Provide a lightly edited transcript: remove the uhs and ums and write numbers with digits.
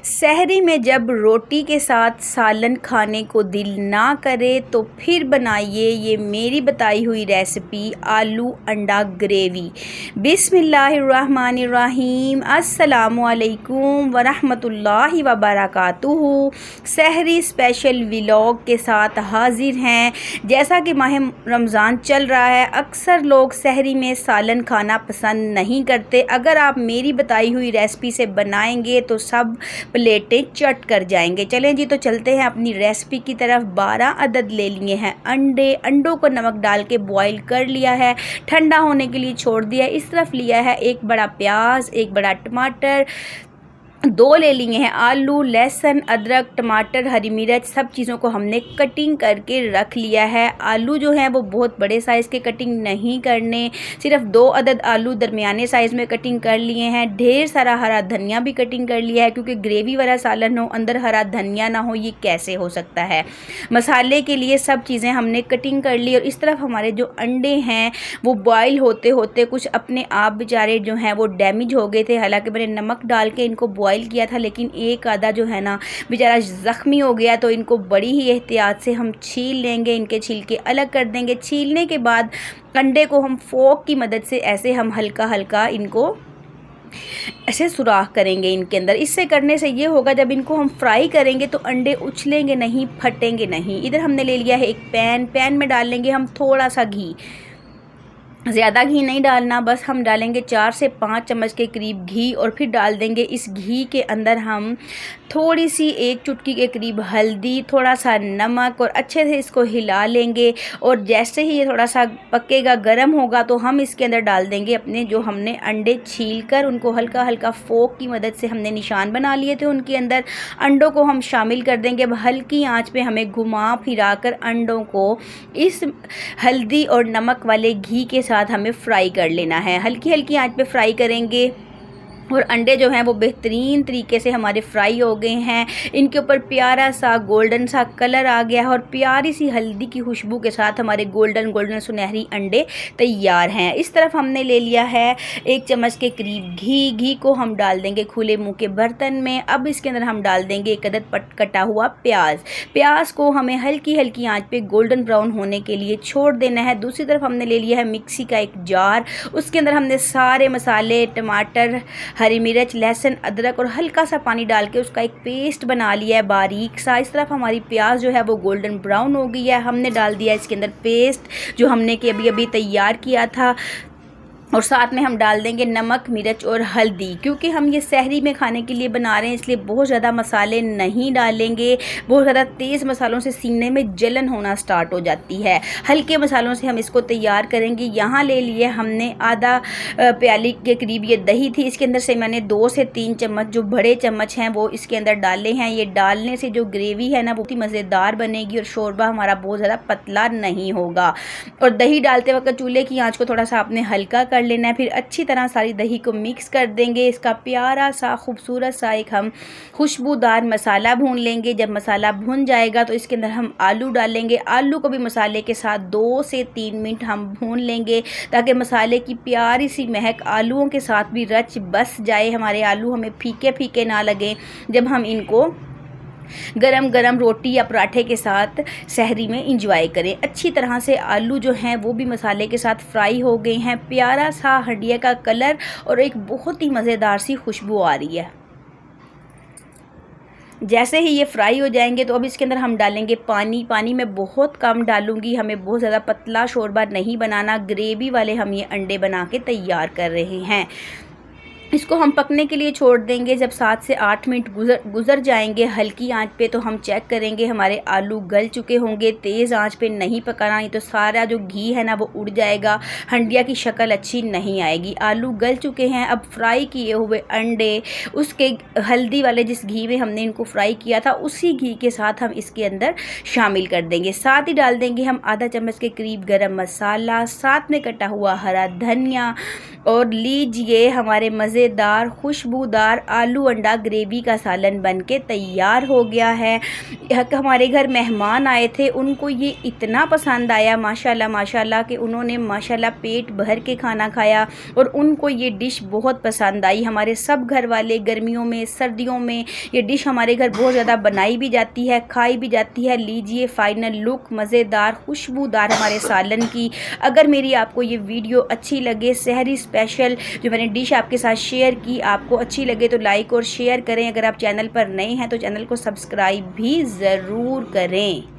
सहरी में जब रोटी के साथ सालन खाने को दिल ना करे तो फिर बनाइए ये मेरी बताई हुई रेसिपी आलू अंडा ग्रेवी। बिस्मिल्लाहिर्रहमानिर्रहीम। अस्सलामुअलैकुम वरहमतुल्लाहि वबरकातुहू। सहरी स्पेशल व्लॉग के साथ हाजिर हैं। जैसा कि माह रमज़ान चल रहा है, अक्सर लोग सहरी में सालन खाना पसंद नहीं करते। अगर आप मेरी बताई हुई रेसिपी से बनाएंगे तो सब प्लेटें चट कर जाएंगे। चलें जी, तो चलते हैं अपनी रेसिपी की तरफ। 12 अदद ले लिए हैं अंडों को नमक डाल के बॉईल कर लिया है, ठंडा होने के लिए छोड़ दिया है। इस तरफ लिया है एक बड़ा प्याज, एक बड़ा टमाटर, 2 ले लिए हैं आलू, लहसुन, अदरक, टमाटर, हरी मिर्च, सब चीज़ों को हमने कटिंग करके रख लिया है। आलू जो हैं वो बहुत बड़े साइज़ के कटिंग नहीं करने, सिर्फ 2 अदद आलू दरमियाने साइज़ में कटिंग कर लिए हैं। ढेर सारा हरा धनिया भी कटिंग कर लिया है, क्योंकि ग्रेवी वाला सालन हो, अंदर हरा धनिया ना हो, ये कैसे हो सकता है। मसाले के लिए सब चीज़ें हमने कटिंग कर ली। और इस तरफ हमारे जो अंडे हैं वो बॉयल होते होते कुछ अपने आप बेचारे जो हैं वो डैमेज हो गए थे। हालांकि मैंने नमक डाल के इनको बॉयल किया था, लेकिन एक आधा जो है ना बेचारा ज़ख्मी हो गया, तो इनको बड़ी ही एहतियात से हम छील लेंगे। इनके छिलके अलग कर देंगे। छीलने के बाद अंडे को हम फोक की मदद से ऐसे हम हल्का हल्का इनको ऐसे सुराख करेंगे इनके अंदर। इससे करने से ये होगा, जब इनको हम फ्राई करेंगे तो अंडे उछलेंगे नहीं, फटेंगे नहीं। इधर हमने ले लिया है एक पैन में डाल लेंगे हम थोड़ा सा घी। ज़्यादा घी नहीं डालना, बस हम डालेंगे 4 से 5 चम्मच के करीब घी। और फिर डाल देंगे इस घी के अंदर हम थोड़ी सी 1 चुटकी के करीब हल्दी, थोड़ा सा नमक, और अच्छे से इसको हिला लेंगे। और जैसे ही ये थोड़ा सा पकेगा, गर्म होगा, तो हम इसके अंदर डाल देंगे अपने जो हमने अंडे छील कर उनको हल्का हल्का फोक की मदद से हमने निशान बना लिए थे, उनके अंदर अंडों को हम शामिल कर देंगे। अब हल्की आंच पे हमें घुमा फिरा कर अंडों को इस हल्दी और नमक वाले घी के साथ हमें फ्राई कर लेना है। हल्की हल्की आंच पे फ्राई करेंगे। और अंडे जो हैं वो बेहतरीन तरीके से हमारे फ्राई हो गए हैं। इनके ऊपर प्यारा सा गोल्डन सा कलर आ गया है, और प्यारी सी हल्दी की खुशबू के साथ हमारे गोल्डन सुनहरी अंडे तैयार हैं। इस तरफ हमने ले लिया है 1 चम्मच के करीब घी को हम डाल देंगे खुले मुंह के बर्तन में। अब इसके अंदर हम डाल देंगे 1 अदद कटा हुआ प्याज को हमें हल्की हल्की आंच पे गोल्डन ब्राउन होने के लिए छोड़ देना है। दूसरी तरफ हमने ले लिया है मिक्सी का एक जार, उसके अंदर हमने सारे मसाले, टमाटर, हरी मिर्च, लहसुन, अदरक और हल्का सा पानी डाल के उसका एक पेस्ट बना लिया है बारीक सा। इस तरफ हमारी प्याज जो है वो गोल्डन ब्राउन हो गई है। हमने डाल दिया इसके अंदर पेस्ट जो हमने कि अभी तैयार किया था, और साथ में हम डाल देंगे नमक, मिर्च और हल्दी। क्योंकि हम ये सहरी में खाने के लिए बना रहे हैं, इसलिए बहुत ज़्यादा मसाले नहीं डालेंगे। बहुत ज़्यादा तेज़ मसालों से सीने में जलन होना स्टार्ट हो जाती है। हल्के मसालों से हम इसको तैयार करेंगे। यहाँ ले लिए हमने आधा प्याली के करीब ये दही थी। इसके अंदर से मैंने 2 से 3 चम्मच जो बड़े चम्मच हैं वो इसके अंदर डाले हैं। ये डालने से जो ग्रेवी है ना बहुत ही मज़ेदार बनेगी, और शोरबा हमारा बहुत ज़्यादा पतला नहीं होगा। और दही डालते वक्त चूल्हे की आँच को थोड़ा सा आपने हल्का कर लेना है। फिर अच्छी तरह सारी दही को मिक्स कर देंगे। इसका प्यारा सा खूबसूरत सा एक हम खुशबूदार मसाला भून लेंगे। जब मसाला भुन जाएगा तो इसके अंदर हम आलू डालेंगे। आलू को भी मसाले के साथ 2 से 3 मिनट हम भून लेंगे, ताकि मसाले की प्यारी सी महक आलूओं के साथ भी रच बस जाए। हमारे आलू हमें फीके फीके ना लगे जब हम इनको गरम गरम रोटी या पराठे के साथ सहरी में इंजॉय करें। अच्छी तरह से आलू जो हैं वो भी मसाले के साथ फ्राई हो गए हैं। प्यारा सा हंडिया का कलर और एक बहुत ही मज़ेदार सी खुशबू आ रही है। जैसे ही ये फ्राई हो जाएंगे तो अब इसके अंदर हम डालेंगे पानी मैं बहुत कम डालूंगी। हमें बहुत ज़्यादा पतला शोरबा नहीं बनाना, ग्रेवी वाले हम ये अंडे बना के तैयार कर रहे हैं। इसको हम पकने के लिए छोड़ देंगे। जब 7 से 8 मिनट गुजर जाएंगे हल्की आंच पे, तो हम चेक करेंगे हमारे आलू गल चुके होंगे। तेज़ आंच पे नहीं पकाना, नहीं तो सारा जो घी है ना वो उड़ जाएगा, हंडिया की शक्ल अच्छी नहीं आएगी। आलू गल चुके हैं। अब फ्राई किए हुए अंडे उसके हल्दी वाले जिस घी में हमने इनको फ्राई किया था उसी घी के साथ हम इसके अंदर शामिल कर देंगे। साथ ही डाल देंगे हम आधा चम्मच के करीब गरम मसाला, साथ में कटा हुआ हरा धनिया, और लीजिए हमारे मज़े मज़ेदार खुशबूदार आलू अंडा ग्रेवी का सालन बनके तैयार हो गया है। हमारे घर मेहमान आए थे, उनको ये इतना पसंद आया माशाल्लाह माशाल्लाह कि उन्होंने माशाल्लाह पेट भर के खाना खाया और उनको ये डिश बहुत पसंद आई। हमारे सब घर वाले गर्मियों में सर्दियों में ये डिश हमारे घर बहुत ज़्यादा बनाई भी जाती है, खाई भी जाती है। लीजिए फ़ाइनल लुक मज़ेदार खुशबूदार हमारे सालन की। अगर मेरी आपको ये वीडियो अच्छी लगे, सहरी स्पेशल जो मैंने डिश आपके साथ शेयर की आपको अच्छी लगे तो लाइक और शेयर करें। अगर आप चैनल पर नए हैं तो चैनल को सब्सक्राइब भी ज़रूर करें।